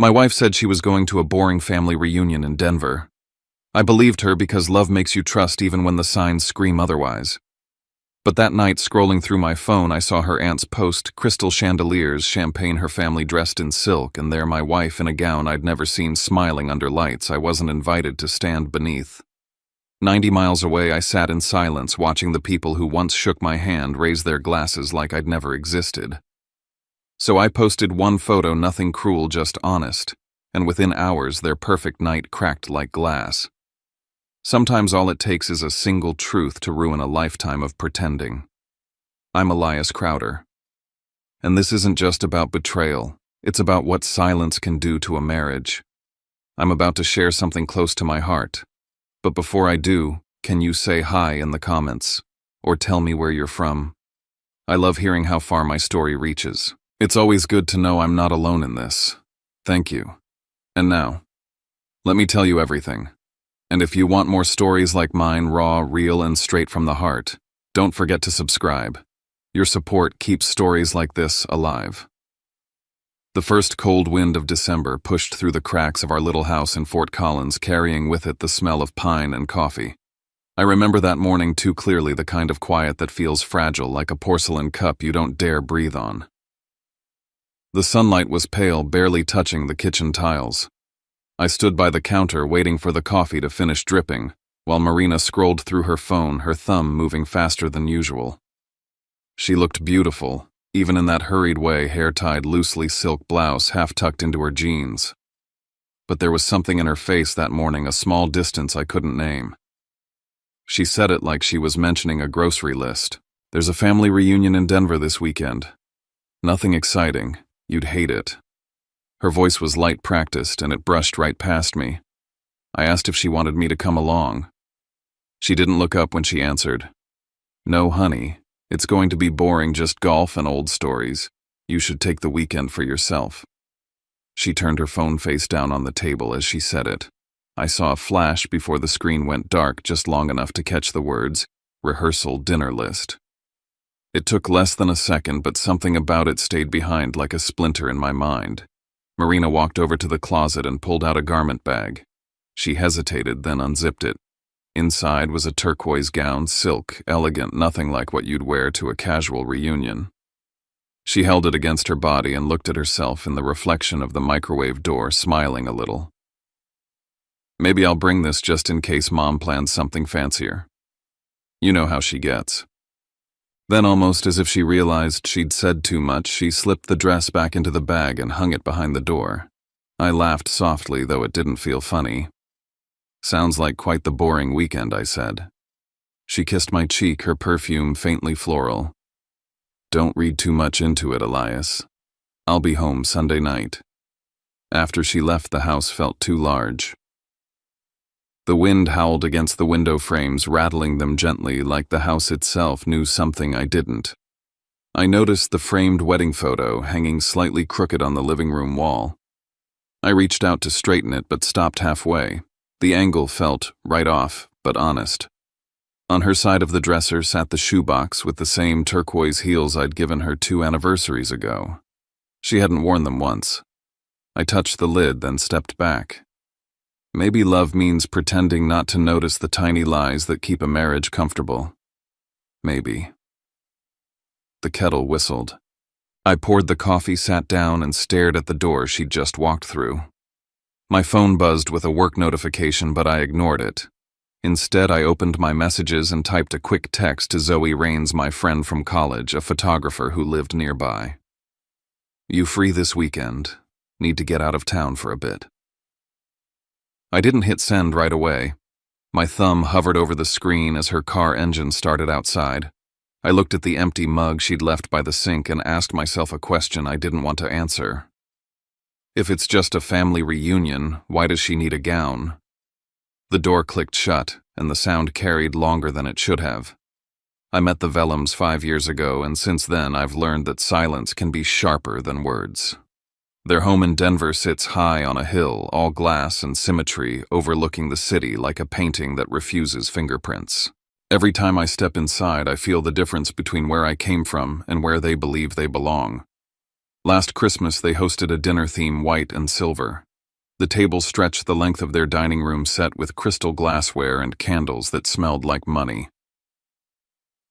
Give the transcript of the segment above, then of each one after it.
My wife said she was going to a boring family reunion in Denver. I believed her because love makes you trust even when the signs scream otherwise. But that night, scrolling through my phone, I saw her aunt's post, crystal chandeliers, champagne, her family dressed in silk, and there my wife in a gown I'd never seen smiling under lights I wasn't invited to stand beneath. 90 miles away, I sat in silence, watching the people who once shook my hand raise their glasses like I'd never existed. So I posted one photo, nothing cruel, just honest, and within hours their perfect night cracked like glass. Sometimes all it takes is a single truth to ruin a lifetime of pretending. I'm Elias Crowder. And this isn't just about betrayal, it's about what silence can do to a marriage. I'm about to share something close to my heart. But before I do, can you say hi in the comments? Or tell me where you're from? I love hearing how far my story reaches. It's always good to know I'm not alone in this. Thank you. And now, let me tell you everything. And if you want more stories like mine, raw, real, and straight from the heart, don't forget to subscribe. Your support keeps stories like this alive. The first cold wind of December pushed through the cracks of our little house in Fort Collins, carrying with it the smell of pine and coffee. I remember that morning too clearly, the kind of quiet that feels fragile, like a porcelain cup you don't dare breathe on. The sunlight was pale, barely touching the kitchen tiles. I stood by the counter waiting for the coffee to finish dripping, while Marina scrolled through her phone, her thumb moving faster than usual. She looked beautiful, even in that hurried way, hair tied loosely, silk blouse half tucked into her jeans. But there was something in her face that morning, a small distance I couldn't name. She said it like she was mentioning a grocery list. There's a family reunion in Denver this weekend. Nothing exciting. You'd hate it. Her voice was light, practiced, and it brushed right past me. I asked if she wanted me to come along. She didn't look up when she answered. No, honey. It's going to be boring, just golf and old stories. You should take the weekend for yourself. She turned her phone face down on the table as she said it. I saw a flash before the screen went dark, just long enough to catch the words, rehearsal dinner list. It took less than a second, but something about it stayed behind like a splinter in my mind. Marina walked over to the closet and pulled out a garment bag. She hesitated, then unzipped it. Inside was a turquoise gown, silk, elegant, nothing like what you'd wear to a casual reunion. She held it against her body and looked at herself in the reflection of the microwave door, smiling a little. Maybe I'll bring this just in case Mom plans something fancier. You know how she gets. Then, almost as if she realized she'd said too much, she slipped the dress back into the bag and hung it behind the door. I laughed softly, though it didn't feel funny. Sounds like quite the boring weekend, I said. She kissed my cheek, her perfume faintly floral. Don't read too much into it, Elias. I'll be home Sunday night. After she left, the house felt too large. The wind howled against the window frames, rattling them gently, like the house itself knew something I didn't. I noticed the framed wedding photo hanging slightly crooked on the living room wall. I reached out to straighten it, but stopped halfway. The angle felt right off, but honest. On her side of the dresser sat the shoebox with the same turquoise heels I'd given her 2 anniversaries ago. She hadn't worn them once. I touched the lid, then stepped back. Maybe love means pretending not to notice the tiny lies that keep a marriage comfortable. Maybe. The kettle whistled. I poured the coffee, sat down, and stared at the door she'd just walked through. My phone buzzed with a work notification, but I ignored it. Instead, I opened my messages and typed a quick text to Zoe Rains, my friend from college, a photographer who lived nearby. You free this weekend? Need to get out of town for a bit. I didn't hit send right away. My thumb hovered over the screen as her car engine started outside. I looked at the empty mug she'd left by the sink and asked myself a question I didn't want to answer. If it's just a family reunion, why does she need a gown? The door clicked shut, and the sound carried longer than it should have. I met the Vellums 5 years ago, and since then I've learned that silence can be sharper than words. Their home in Denver sits high on a hill, all glass and symmetry, overlooking the city like a painting that refuses fingerprints. Every time I step inside, I feel the difference between where I came from and where they believe they belong. Last Christmas, they hosted a dinner theme white and silver. The table stretched the length of their dining room set with crystal glassware and candles that smelled like money.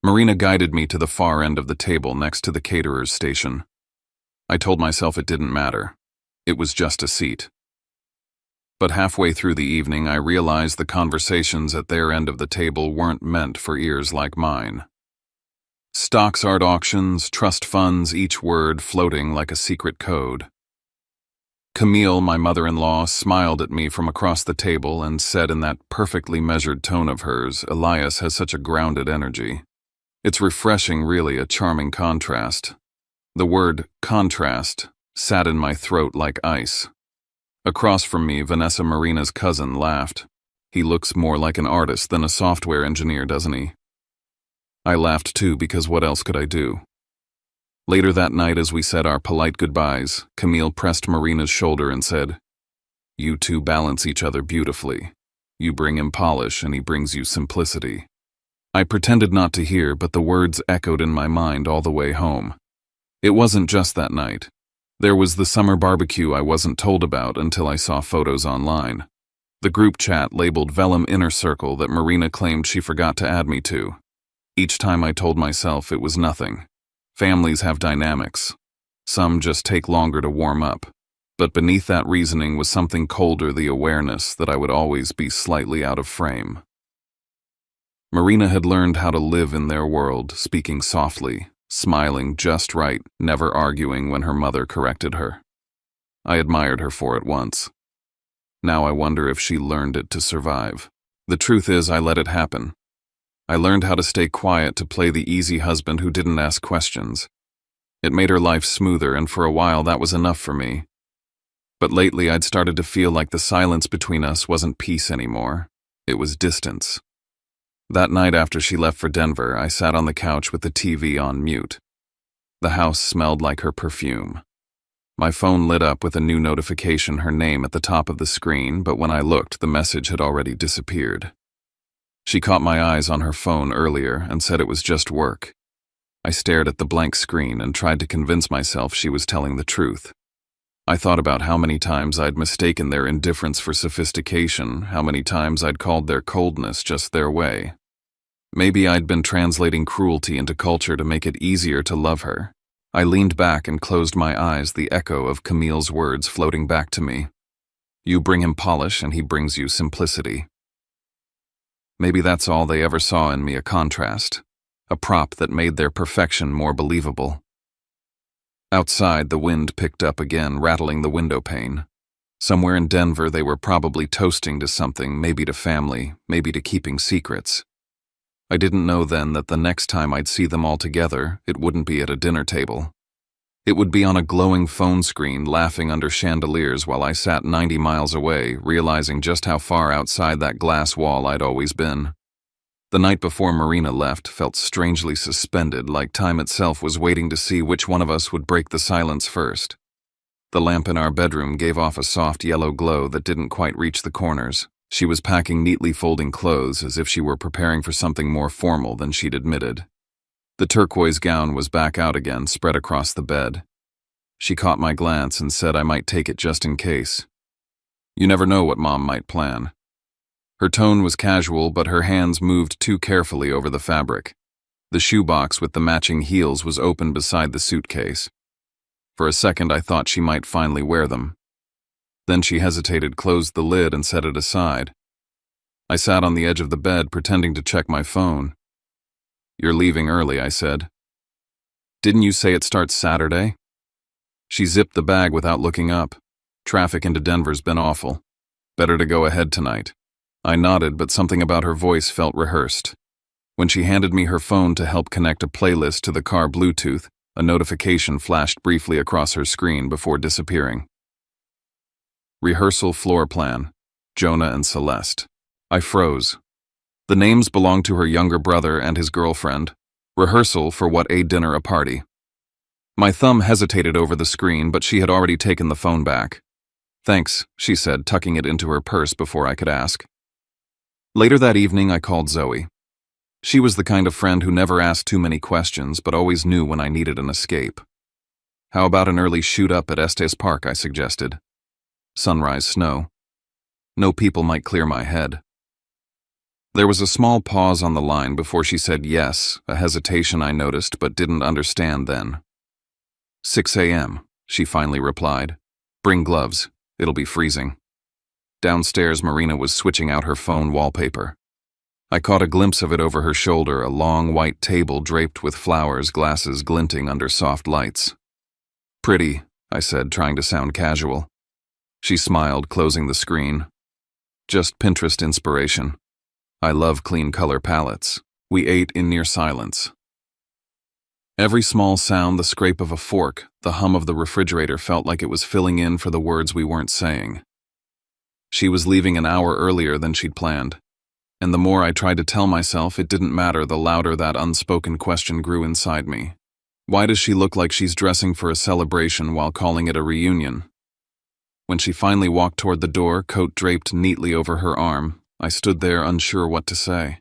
Marina guided me to the far end of the table next to the caterer's station. I told myself it didn't matter. It was just a seat. But halfway through the evening, I realized the conversations at their end of the table weren't meant for ears like mine. Stocks, art auctions, trust funds, each word floating like a secret code. Camille, my mother-in-law, smiled at me from across the table and said in that perfectly measured tone of hers, "Elias has such a grounded energy. It's refreshing, really, a charming contrast." The word contrast sat in my throat like ice. Across from me, Vanessa, Marina's cousin, laughed. "He looks more like an artist than a software engineer, doesn't he?" I laughed too, because what else could I do? Later that night, as we said our polite goodbyes, Camille pressed Marina's shoulder and said, "You two balance each other beautifully. You bring him polish and he brings you simplicity." I pretended not to hear, but the words echoed in my mind all the way home. It wasn't just that night. There was the summer barbecue I wasn't told about until I saw photos online. The group chat labeled Vellum Inner Circle that Marina claimed she forgot to add me to. Each time I told myself it was nothing. Families have dynamics. Some just take longer to warm up. But beneath that reasoning was something colder, the awareness that I would always be slightly out of frame. Marina had learned how to live in their world, speaking softly, smiling just right, never arguing when her mother corrected her. I admired her for it once. Now I wonder if she learned it to survive. The truth is, I let it happen. I learned how to stay quiet, to play the easy husband who didn't ask questions. It made her life smoother, and for a while that was enough for me. But lately I'd started to feel like the silence between us wasn't peace anymore. It was distance. That night after she left for Denver, I sat on the couch with the TV on mute. The house smelled like her perfume. My phone lit up with a new notification, her name at the top of the screen, but when I looked, the message had already disappeared. She caught my eyes on her phone earlier and said it was just work. I stared at the blank screen and tried to convince myself she was telling the truth. I thought about how many times I'd mistaken their indifference for sophistication, how many times I'd called their coldness just their way. Maybe I'd been translating cruelty into culture to make it easier to love her. I leaned back and closed my eyes, the echo of Camille's words floating back to me. "You bring him polish and he brings you simplicity." Maybe that's all they ever saw in me, a contrast, a prop that made their perfection more believable. Outside, the wind picked up again, rattling the window pane. Somewhere in Denver, they were probably toasting to something, maybe to family, maybe to keeping secrets. I didn't know then that the next time I'd see them all together, it wouldn't be at a dinner table. It would be on a glowing phone screen, laughing under chandeliers while I sat 90 miles away, realizing just how far outside that glass wall I'd always been. The night before Marina left felt strangely suspended, like time itself was waiting to see which one of us would break the silence first. The lamp in our bedroom gave off a soft yellow glow that didn't quite reach the corners. She was packing neatly folding clothes as if she were preparing for something more formal than she'd admitted. The turquoise gown was back out again, spread across the bed. She caught my glance and said I might take it just in case. "You never know what Mom might plan." Her tone was casual, but her hands moved too carefully over the fabric. The shoebox with the matching heels was open beside the suitcase. For a second I thought she might finally wear them. Then she hesitated, closed the lid, and set it aside. I sat on the edge of the bed, pretending to check my phone. "You're leaving early," I said. "Didn't you say it starts Saturday?" She zipped the bag without looking up. "Traffic into Denver's been awful. Better to go ahead tonight." I nodded, but something about her voice felt rehearsed. When she handed me her phone to help connect a playlist to the car Bluetooth, a notification flashed briefly across her screen before disappearing. Rehearsal floor plan, Jonah and Celeste. I froze. The names belonged to her younger brother and his girlfriend. Rehearsal for what? A dinner, a party. My thumb hesitated over the screen, but she had already taken the phone back. "Thanks," she said, tucking it into her purse before I could ask. Later that evening, I called Zoe. She was the kind of friend who never asked too many questions, but always knew when I needed an escape. How about an early shoot-up at Estes Park, I suggested. Sunrise snow. No people might clear my head. There was a small pause on the line before she said yes, a hesitation I noticed but didn't understand then. 6 a.m., she finally replied. Bring gloves. It'll be freezing. Downstairs, Marina was switching out her phone wallpaper. I caught a glimpse of it over her shoulder, a long white table draped with flowers, glasses glinting under soft lights. Pretty, I said, trying to sound casual. She smiled, closing the screen. Just Pinterest inspiration. I love clean color palettes. We ate in near silence. Every small sound, the scrape of a fork, the hum of the refrigerator felt like it was filling in for the words we weren't saying. She was leaving an hour earlier than she'd planned, and the more I tried to tell myself it didn't matter, the louder that unspoken question grew inside me. Why does she look like she's dressing for a celebration while calling it a reunion? When she finally walked toward the door, coat draped neatly over her arm, I stood there unsure what to say.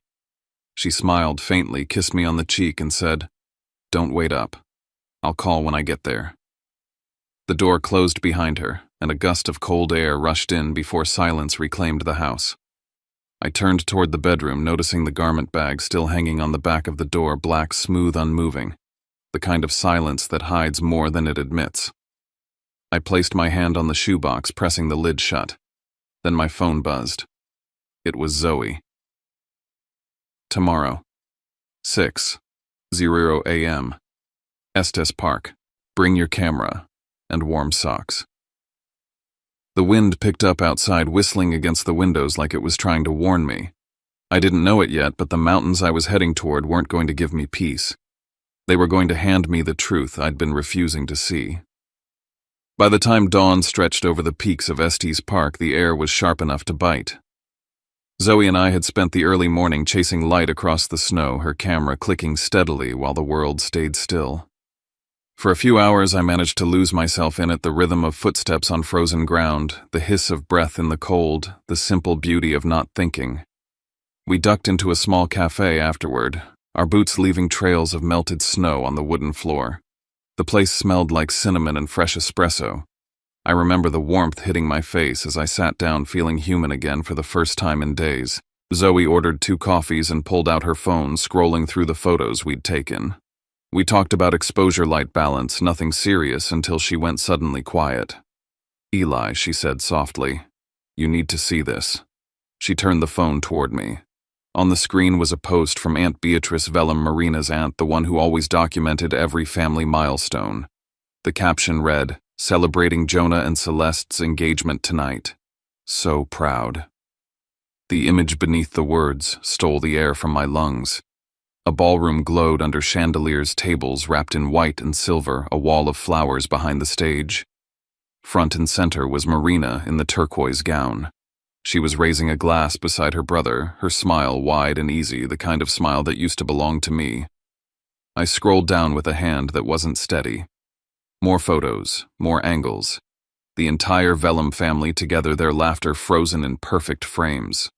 She smiled faintly, kissed me on the cheek, and said, "Don't wait up. I'll call when I get there." The door closed behind her, and a gust of cold air rushed in before silence reclaimed the house. I turned toward the bedroom, noticing the garment bag still hanging on the back of the door, black, smooth, unmoving, the kind of silence that hides more than it admits. I placed my hand on the shoebox, pressing the lid shut. Then my phone buzzed. It was Zoe. Tomorrow, 6:00 a.m. Estes Park. Bring your camera and warm socks. The wind picked up outside, whistling against the windows like it was trying to warn me. I didn't know it yet, but the mountains I was heading toward weren't going to give me peace. They were going to hand me the truth I'd been refusing to see. By the time dawn stretched over the peaks of Estes Park, the air was sharp enough to bite. Zoe and I had spent the early morning chasing light across the snow, her camera clicking steadily while the world stayed still. For a few hours I managed to lose myself in it, the rhythm of footsteps on frozen ground, the hiss of breath in the cold, the simple beauty of not thinking. We ducked into a small cafe afterward, our boots leaving trails of melted snow on the wooden floor. The place smelled like cinnamon and fresh espresso. I remember the warmth hitting my face as I sat down, feeling human again for the first time in days. Zoe ordered 2 coffees and pulled out her phone, scrolling through the photos we'd taken. We talked about exposure light balance, nothing serious, until she went suddenly quiet. "Eli," she said softly, "you need to see this." She turned the phone toward me. On the screen was a post from Aunt Beatrice Vellum, Marina's aunt, the one who always documented every family milestone. The caption read, "Celebrating Jonah and Celeste's engagement tonight. So proud." The image beneath the words stole the air from my lungs. A ballroom glowed under chandeliers, tables wrapped in white and silver, a wall of flowers behind the stage. Front and center was Marina in the turquoise gown. She was raising a glass beside her brother, her smile wide and easy, the kind of smile that used to belong to me. I scrolled down with a hand that wasn't steady. More photos, more angles. The entire Vellum family together, their laughter frozen in perfect frames.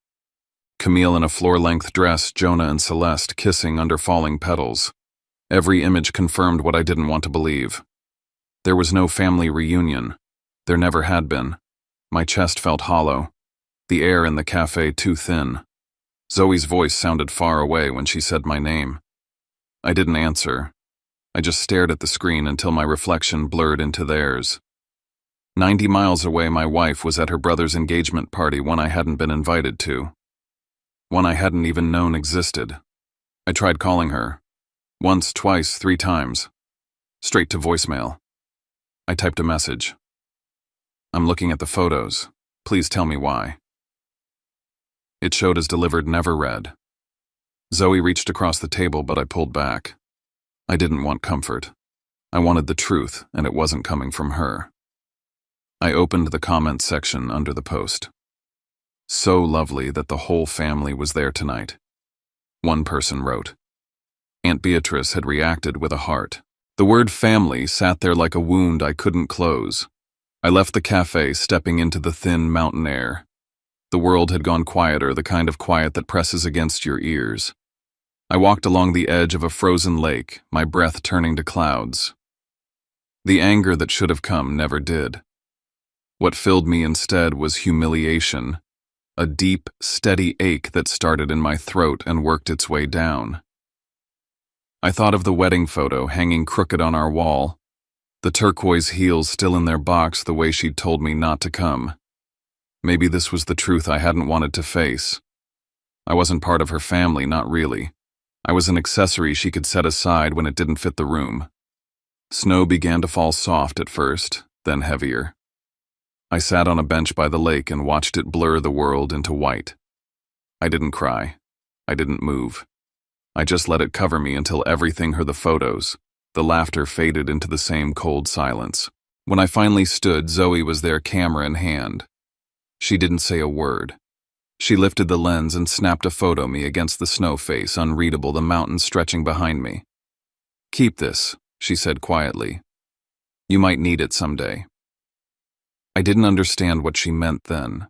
Camille in a floor-length dress, Jonah and Celeste kissing under falling petals. Every image confirmed what I didn't want to believe. There was no family reunion. There never had been. My chest felt hollow. The air in the cafe too thin. Zoe's voice sounded far away when she said my name. I didn't answer. I just stared at the screen until my reflection blurred into theirs. 90 miles away, my wife was at her brother's engagement party, one I hadn't been invited to. One I hadn't even known existed. I tried calling her. Once, twice, 3 times. Straight to voicemail. I typed a message. "I'm looking at the photos. Please tell me why." It showed as delivered, never read. Zoe reached across the table, but I pulled back. I didn't want comfort. I wanted the truth, and it wasn't coming from her. I opened the comments section under the post. "So lovely that the whole family was there tonight." One person wrote. Aunt Beatrice had reacted with a heart. The word family sat there like a wound I couldn't close. I left the cafe, stepping into the thin mountain air. The world had gone quieter, the kind of quiet that presses against your ears. I walked along the edge of a frozen lake, my breath turning to clouds. The anger that should have come never did. What filled me instead was humiliation, a deep, steady ache that started in my throat and worked its way down. I thought of the wedding photo hanging crooked on our wall, the turquoise heels still in their box the way she'd told me not to come. Maybe this was the truth I hadn't wanted to face. I wasn't part of her family, not really. I was an accessory she could set aside when it didn't fit the room. Snow began to fall soft at first, then heavier. I sat on a bench by the lake and watched it blur the world into white. I didn't cry. I didn't move. I just let it cover me until everything heard the photos. The laughter faded into the same cold silence. When I finally stood, Zoe was there, camera in hand. She didn't say a word. She lifted the lens and snapped a photo of me against the snow face, unreadable, the mountains stretching behind me. "Keep this," she said quietly. "You might need it someday." I didn't understand what she meant then.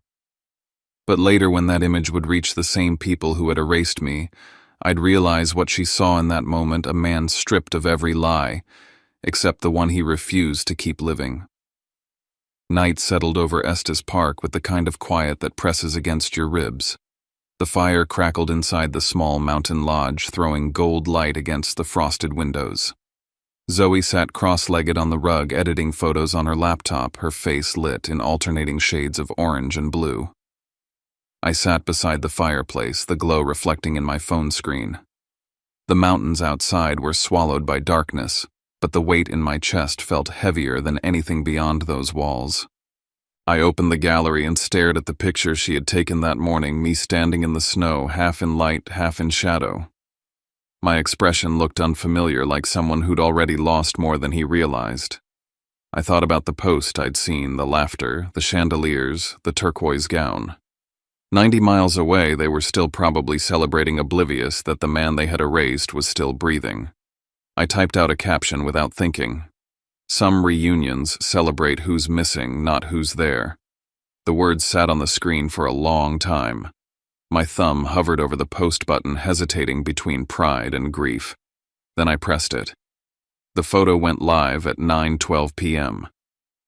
But later, when that image would reach the same people who had erased me, I'd realize what she saw in that moment: a man stripped of every lie, except the one he refused to keep living. Night settled over Estes Park with the kind of quiet that presses against your ribs. The fire crackled inside the small mountain lodge, throwing gold light against the frosted windows. Zoe sat cross-legged on the rug, editing photos on her laptop, her face lit in alternating shades of orange and blue. I sat beside the fireplace, the glow reflecting in my phone screen. The mountains outside were swallowed by darkness, but the weight in my chest felt heavier than anything beyond those walls. I opened the gallery and stared at the picture she had taken that morning, me standing in the snow, half in light, half in shadow. My expression looked unfamiliar, like someone who'd already lost more than he realized. I thought about the post I'd seen, the laughter, the chandeliers, the turquoise gown. 90 miles away, they were still probably celebrating, oblivious that the man they had erased was still breathing. I typed out a caption without thinking. "Some reunions celebrate who's missing, not who's there." The words sat on the screen for a long time. My thumb hovered over the post button, hesitating between pride and grief. Then I pressed it. The photo went live at 9:12 p.m.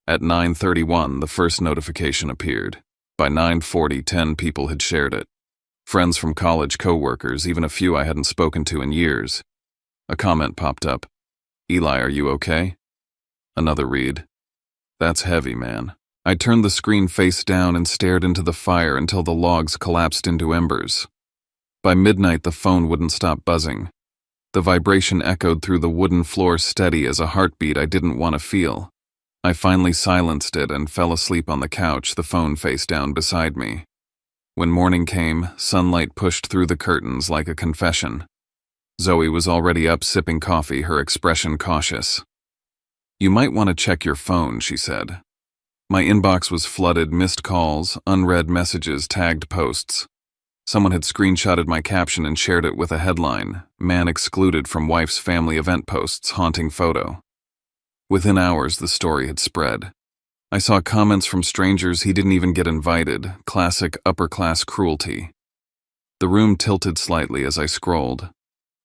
At 9:31, the first notification appeared. By 9:40, 10 people had shared it. Friends from college, co-workers, even a few I hadn't spoken to in years. A comment popped up. "Eli, are you okay?" Another read. "That's heavy, man." I turned the screen face down and stared into the fire until the logs collapsed into embers. By midnight, the phone wouldn't stop buzzing. The vibration echoed through the wooden floor, steady as a heartbeat I didn't want to feel. I finally silenced it and fell asleep on the couch, the phone face down beside me. When morning came, sunlight pushed through the curtains like a confession. Zoe was already up, sipping coffee, her expression cautious. "You might want to check your phone," she said. My inbox was flooded, missed calls, unread messages, tagged posts. Someone had screenshotted my caption and shared it with a headline: "Man excluded from wife's family event posts, haunting photo." Within hours, the story had spread. I saw comments from strangers he didn't even get invited, classic upper-class cruelty. The room tilted slightly as I scrolled.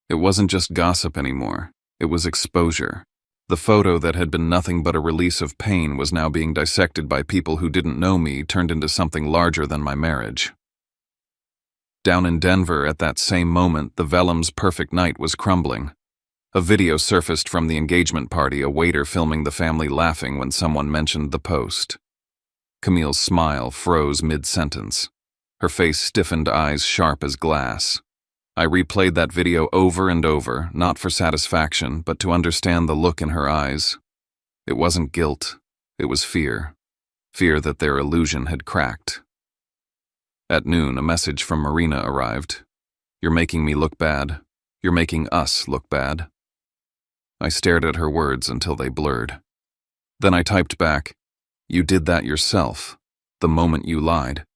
It wasn't just gossip anymore. It was exposure. The photo that had been nothing but a release of pain was now being dissected by people who didn't know me, turned into something larger than my marriage. Down in Denver, at that same moment, the Vellum's perfect night was crumbling. A video surfaced from the engagement party, a waiter filming the family laughing when someone mentioned the post. Camille's smile froze mid-sentence. Her face stiffened, eyes sharp as glass. I replayed that video over and over, not for satisfaction, but to understand the look in her eyes. It wasn't guilt, it was fear. Fear that their illusion had cracked. At noon, a message from Marina arrived. "You're making me look bad. You're making us look bad." I stared at her words until they blurred. Then I typed back, "You did that yourself, the moment you lied.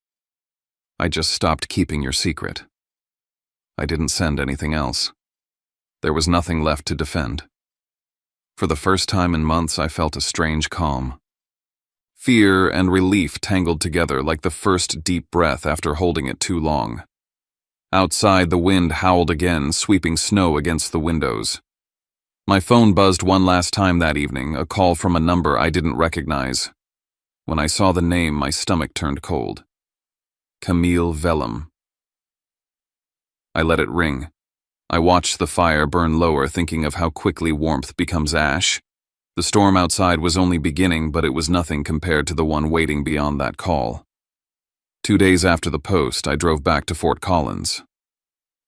I just stopped keeping your secret." I didn't send anything else. There was nothing left to defend. For the first time in months, I felt a strange calm. Fear and relief tangled together like the first deep breath after holding it too long. Outside, the wind howled again, sweeping snow against the windows. My phone buzzed one last time that evening, a call from a number I didn't recognize. When I saw the name, my stomach turned cold. Camille Vellum. I let it ring. I watched the fire burn lower, thinking of how quickly warmth becomes ash. The storm outside was only beginning, but it was nothing compared to the one waiting beyond that call. 2 days after the post, I drove back to Fort Collins.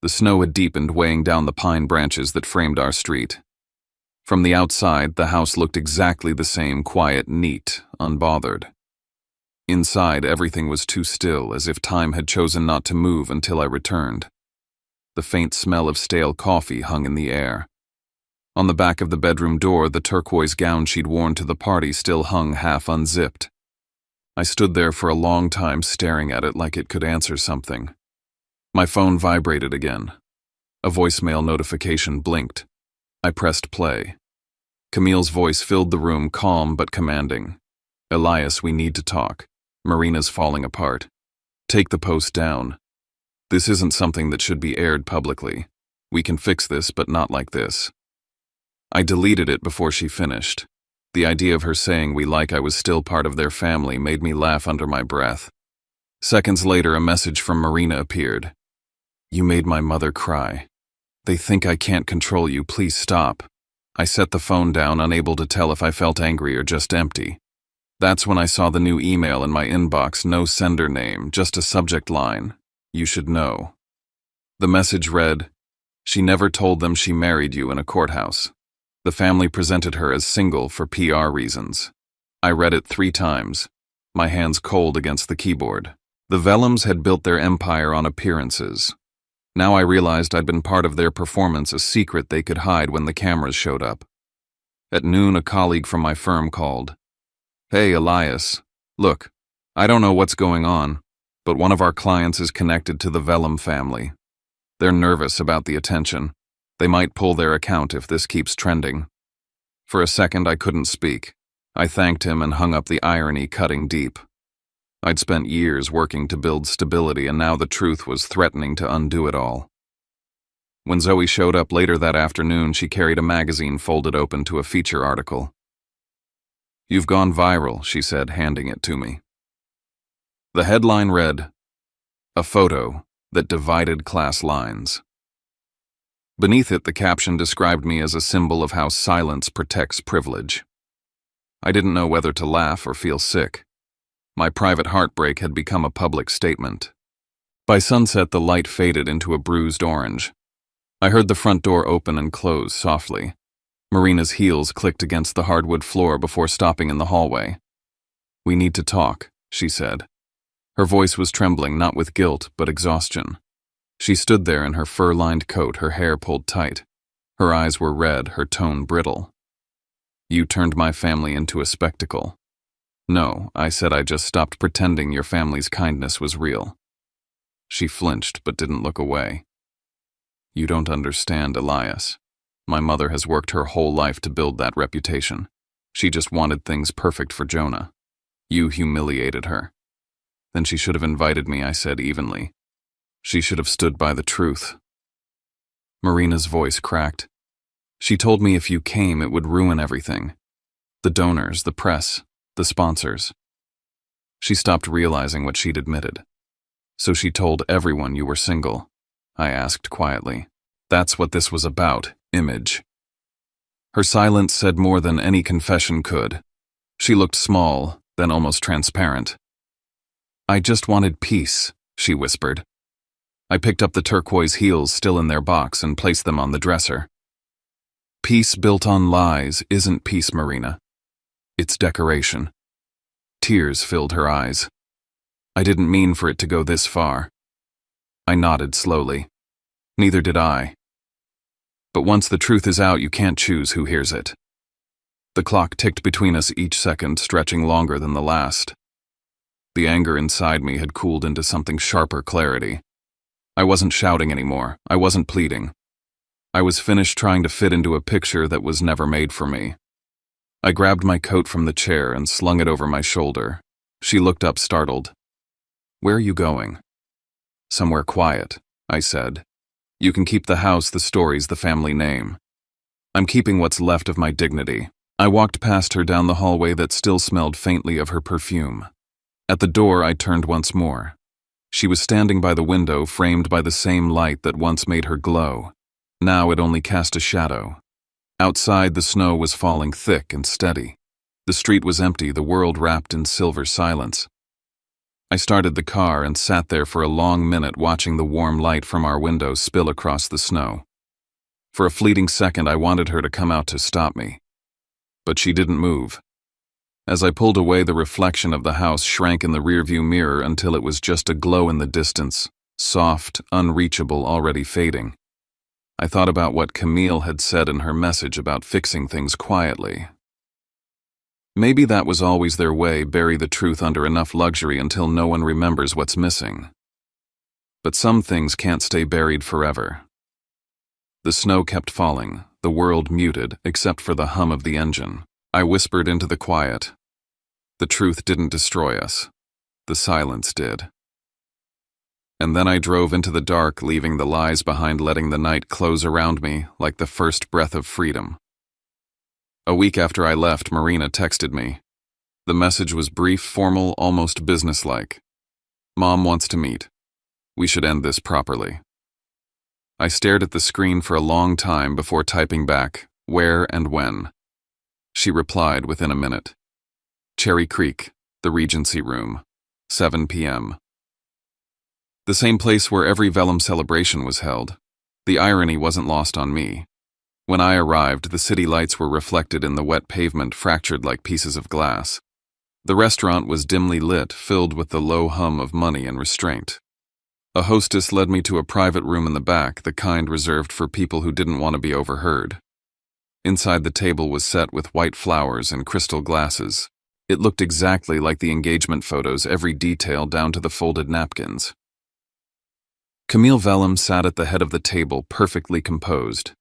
The snow had deepened, weighing down the pine branches that framed our street. From the outside, the house looked exactly the same, quiet, neat, unbothered. Inside, everything was too still, as if time had chosen not to move until I returned. The faint smell of stale coffee hung in the air. On the back of the bedroom door, the turquoise gown she'd worn to the party still hung half unzipped. I stood there for a long time, staring at it like it could answer something. My phone vibrated again. A voicemail notification blinked. I pressed play. Camille's voice filled the room, calm but commanding. "Elias, we need to talk. Marina's falling apart. Take the post down. This isn't something that should be aired publicly. We can fix this, but not like this." I deleted it before she finished. The idea of her saying we like I was still part of their family made me laugh under my breath. Seconds later, a message from Marina appeared. "You made my mother cry. They think I can't control you. Please stop." I set the phone down, unable to tell if I felt angry or just empty. That's when I saw the new email in my inbox, no sender name, just a subject line. "You should know." The message read, "She never told them she married you in a courthouse. The family presented her as single for PR reasons." I read it 3 times, my hands cold against the keyboard. The Vellums had built their empire on appearances. Now I realized I'd been part of their performance, a secret they could hide when the cameras showed up. At noon, a colleague from my firm called. "Hey, Elias. Look, I don't know what's going on, but one of our clients is connected to the Vellum family. They're nervous about the attention. They might pull their account if this keeps trending." For a second, I couldn't speak. I thanked him and hung up, the irony cutting deep. I'd spent years working to build stability, and now the truth was threatening to undo it all. When Zoe showed up later that afternoon, she carried a magazine folded open to a feature article. "You've gone viral," she said, handing it to me. The headline read, "A photo that divided class lines." Beneath it, the caption described me as a symbol of how silence protects privilege. I didn't know whether to laugh or feel sick. My private heartbreak had become a public statement. By sunset, the light faded into a bruised orange. I heard the front door open and close softly. Marina's heels clicked against the hardwood floor before stopping in the hallway. "We need to talk," she said. Her voice was trembling, not with guilt, but exhaustion. She stood there in her fur-lined coat, her hair pulled tight. Her eyes were red, her tone brittle. "You turned my family into a spectacle." "No," I said, "I just stopped pretending your family's kindness was real." She flinched but didn't look away. "You don't understand, Elias. My mother has worked her whole life to build that reputation. She just wanted things perfect for Jonah. You humiliated her." "Then she should have invited me," I said evenly. "She should have stood by the truth." Marina's voice cracked. "She told me if you came, it would ruin everything. The donors, the press, the sponsors." She stopped, realizing what she'd admitted. "So she told everyone you were single?" I asked quietly. "That's what this was about, image." Her silence said more than any confession could. She looked small, then almost transparent. "I just wanted peace," she whispered. I picked up the turquoise heels still in their box and placed them on the dresser. "Peace built on lies isn't peace, Marina. It's decoration." Tears filled her eyes. "I didn't mean for it to go this far." I nodded slowly. "Neither did I. But once the truth is out, you can't choose who hears it." The clock ticked between us, each second stretching longer than the last. The anger inside me had cooled into something sharper clarity. I wasn't shouting anymore. I wasn't pleading. I was finished trying to fit into a picture that was never made for me. I grabbed my coat from the chair and slung it over my shoulder. She looked up, startled. "Where are you going?" "Somewhere quiet," I said. "You can keep the house, the stories, the family name." I'm keeping what's left of my dignity. I walked past her down the hallway that still smelled faintly of her perfume. At the door, I turned once more. She was standing by the window, framed by the same light that once made her glow. Now it only cast a shadow. Outside, the snow was falling thick and steady. The street was empty, the world wrapped in silver silence. I started the car and sat there for a long minute watching the warm light from our window spill across the snow. For a fleeting second, I wanted her to come out to stop me. But she didn't move. As I pulled away, the reflection of the house shrank in the rearview mirror until it was just a glow in the distance, soft, unreachable, already fading. I thought about what Camille had said in her message about fixing things quietly. Maybe that was always their way, bury the truth under enough luxury until no one remembers what's missing. But some things can't stay buried forever. The snow kept falling, the world muted except for the hum of the engine. I whispered into the quiet. The truth didn't destroy us. The silence did. And then I drove into the dark, leaving the lies behind, letting the night close around me like the first breath of freedom. A week after I left, Marina texted me. The message was brief, formal, almost businesslike. Mom wants to meet. We should end this properly. I stared at the screen for a long time before typing back, where and when. She replied within a minute. Cherry Creek, the Regency Room, 7 p.m. The same place where every Vellum celebration was held. The irony wasn't lost on me. When I arrived, the city lights were reflected in the wet pavement, fractured like pieces of glass. The restaurant was dimly lit, filled with the low hum of money and restraint. A hostess led me to a private room in the back, the kind reserved for people who didn't want to be overheard. Inside, the table was set with white flowers and crystal glasses. It looked exactly like the engagement photos, every detail down to the folded napkins. Camille Vellum sat at the head of the table, perfectly composed.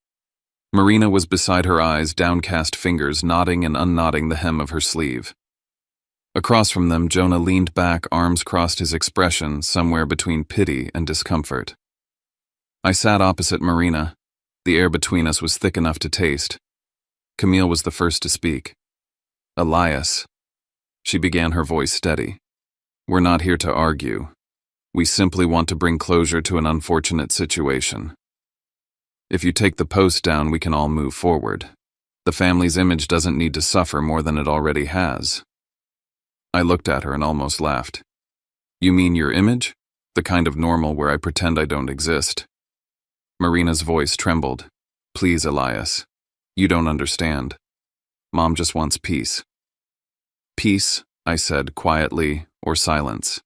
Marina was beside her, eyes, downcast fingers knotting and unknotting the hem of her sleeve. Across from them, Jonah leaned back, arms crossed, his expression somewhere between pity and discomfort. I sat opposite Marina. The air between us was thick enough to taste. Camille was the first to speak. Elias. She began, her voice steady. We're not here to argue. We simply want to bring closure to an unfortunate situation. If you take the post down, we can all move forward. The family's image doesn't need to suffer more than it already has. I looked at her and almost laughed. You mean your image? The kind of normal where I pretend I don't exist? Marina's voice trembled. Please, Elias. You don't understand. Mom just wants peace. Peace, I said quietly, or silence.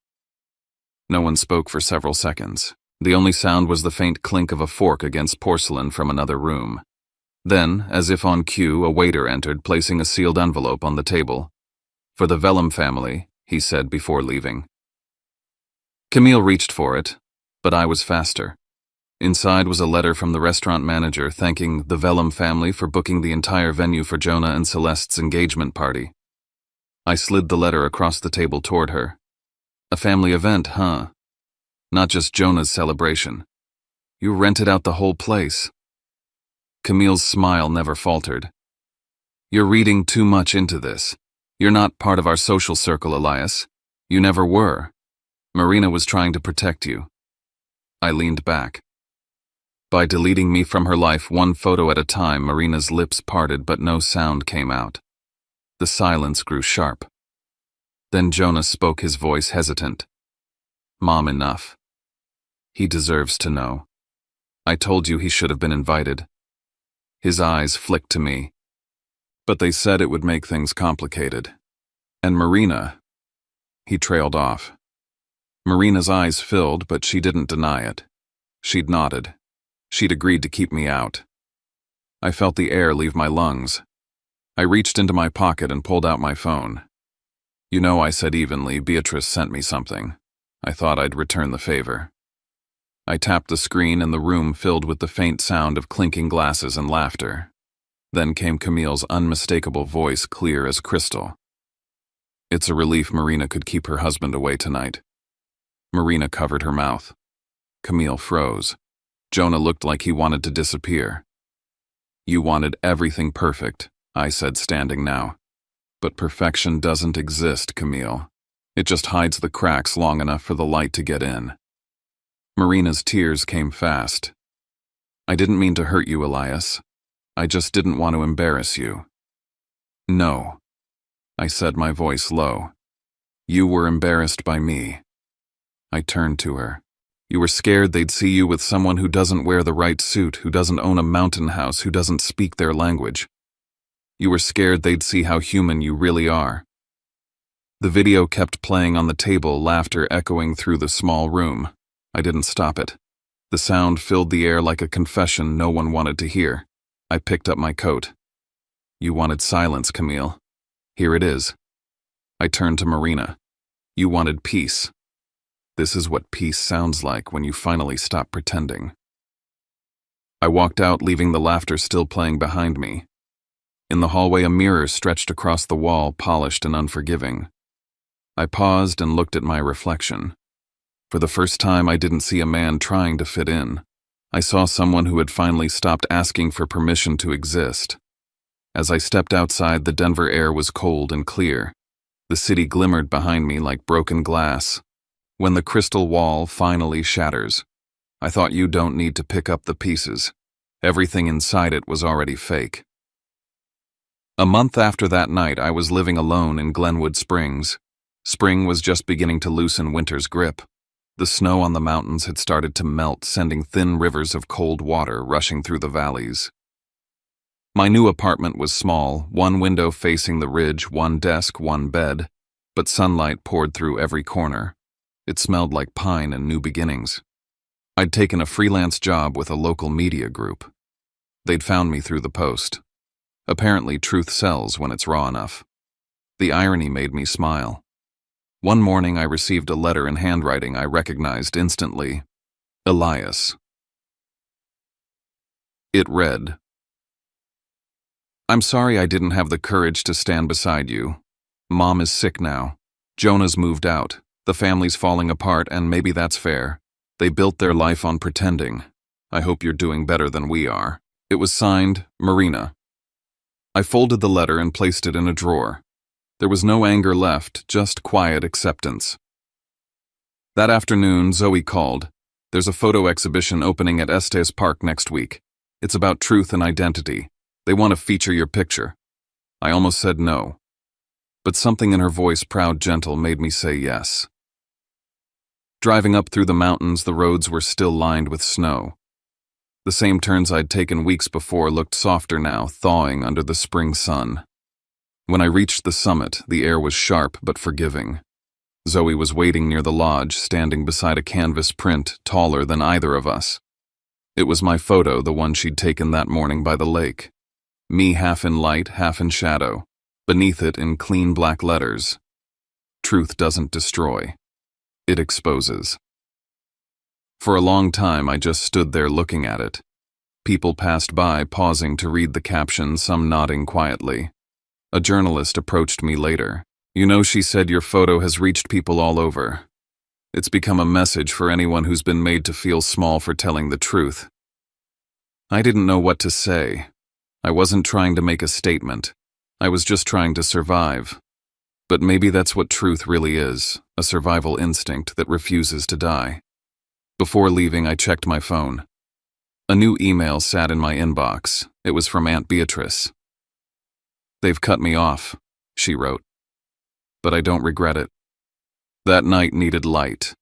No one spoke for several seconds. The only sound was the faint clink of a fork against porcelain from another room. Then, as if on cue, a waiter entered, placing a sealed envelope on the table. For the Vellum family, he said before leaving. Camille reached for it, but I was faster. Inside was a letter from the restaurant manager thanking the Vellum family for booking the entire venue for Jonah and Celeste's engagement party. I slid the letter across the table toward her. A family event, huh? Not just Jonah's celebration. You rented out the whole place. Camille's smile never faltered. You're reading too much into this. You're not part of our social circle, Elias. You never were. Marina was trying to protect you. I leaned back. By deleting me from her life one photo at a time, Marina's lips parted but no sound came out. The silence grew sharp. Then Jonah spoke, his voice hesitant. Mom, enough. He deserves to know. I told you he should have been invited. His eyes flicked to me. But they said it would make things complicated. And Marina... He trailed off. Marina's eyes filled, but she didn't deny it. She'd nodded. She'd agreed to keep me out. I felt the air leave my lungs. I reached into my pocket and pulled out my phone. You know, I said evenly, Beatrice sent me something. I thought I'd return the favor. I tapped the screen and the room filled with the faint sound of clinking glasses and laughter. Then came Camille's unmistakable voice, clear as crystal. It's a relief Marina could keep her husband away tonight. Marina covered her mouth. Camille froze. Jonah looked like he wanted to disappear. You wanted everything perfect, I said, standing now. But perfection doesn't exist, Camille. It just hides the cracks long enough for the light to get in. Marina's tears came fast. I didn't mean to hurt you, Elias. I just didn't want to embarrass you. No, I said, my voice low. You were embarrassed by me. I turned to her. You were scared they'd see you with someone who doesn't wear the right suit, who doesn't own a mountain house, who doesn't speak their language. You were scared they'd see how human you really are. The video kept playing on the table, laughter echoing through the small room. I didn't stop it. The sound filled the air like a confession no one wanted to hear. I picked up my coat. You wanted silence, Camille. Here it is. I turned to Marina. You wanted peace. This is what peace sounds like when you finally stop pretending. I walked out, leaving the laughter still playing behind me. In the hallway, a mirror stretched across the wall, polished and unforgiving. I paused and looked at my reflection. For the first time, I didn't see a man trying to fit in. I saw someone who had finally stopped asking for permission to exist. As I stepped outside, the Denver air was cold and clear. The city glimmered behind me like broken glass. When the crystal wall finally shatters, I thought you don't need to pick up the pieces. Everything inside it was already fake. A month after that night, I was living alone in Glenwood Springs. Spring was just beginning to loosen winter's grip. The snow on the mountains had started to melt, sending thin rivers of cold water rushing through the valleys. My new apartment was small, one window facing the ridge, one desk, one bed, but sunlight poured through every corner. It smelled like pine and new beginnings. I'd taken a freelance job with a local media group. They'd found me through the post. Apparently, truth sells when it's raw enough. The irony made me smile. One morning, I received a letter in handwriting I recognized instantly. Elias. It read, I'm sorry I didn't have the courage to stand beside you. Mom is sick now. Jonah's moved out. The family's falling apart, and maybe that's fair. They built their life on pretending. I hope you're doing better than we are. It was signed, Marina. I folded the letter and placed it in a drawer. There was no anger left, just quiet acceptance. That afternoon, Zoe called. There's a photo exhibition opening at Estes Park next week. It's about truth and identity. They want to feature your picture. I almost said no. But something in her voice, proud, gentle, made me say yes. Driving up through the mountains, the roads were still lined with snow. The same turns I'd taken weeks before looked softer now, thawing under the spring sun. When I reached the summit, the air was sharp but forgiving. Zoe was waiting near the lodge, standing beside a canvas print taller than either of us. It was my photo, the one she'd taken that morning by the lake. Me half in light, half in shadow. Beneath it, in clean black letters, truth doesn't destroy. It exposes. For a long time, I just stood there looking at it. People passed by, pausing to read the caption, some nodding quietly. A journalist approached me later. You know, she said, your photo has reached people all over. It's become a message for anyone who's been made to feel small for telling the truth. I didn't know what to say. I wasn't trying to make a statement. I was just trying to survive. But maybe that's what truth really is, a survival instinct that refuses to die. Before leaving, I checked my phone. A new email sat in my inbox. It was from Aunt Beatrice. They've cut me off, she wrote. But I don't regret it. That night needed light.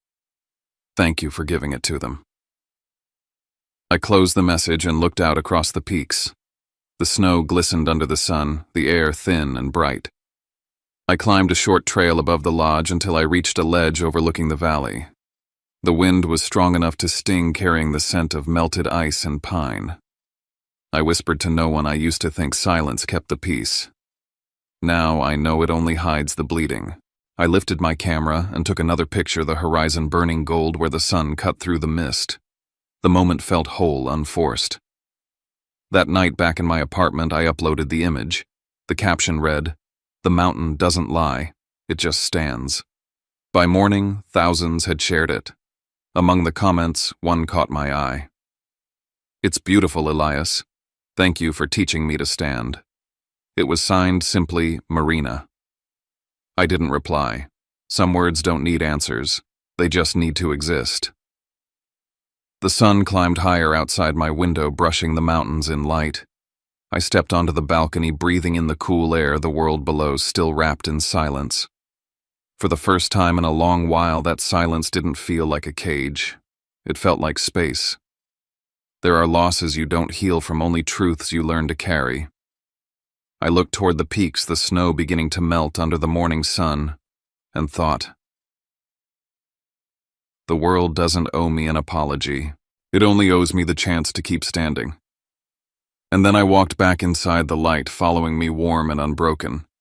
Thank you for giving it to them. I closed the message and looked out across the peaks. The snow glistened under the sun, the air thin and bright. I climbed a short trail above the lodge until I reached a ledge overlooking the valley. The wind was strong enough to sting, carrying the scent of melted ice and pine. I whispered to no one. I used to think silence kept the peace. Now I know it only hides the bleeding. I lifted my camera and took another picture, the horizon burning gold where the sun cut through the mist. The moment felt whole, unforced. That night back in my apartment, I uploaded the image. The caption read, "The mountain doesn't lie, it just stands." By morning, thousands had shared it. Among the comments, one caught my eye. "It's beautiful, Elias. Thank you for teaching me to stand. It was signed simply Marina. I didn't reply. Some words don't need answers. They just need to exist. The sun climbed higher outside my window, brushing the mountains in light. I stepped onto the balcony, breathing in the cool air, the world below still wrapped in silence. For the first time in a long while, that silence didn't feel like a cage. It felt like space. There are losses you don't heal from, only truths you learn to carry. I looked toward the peaks, the snow beginning to melt under the morning sun, and thought, the world doesn't owe me an apology. It only owes me the chance to keep standing. And then I walked back inside, the light following me, warm and unbroken.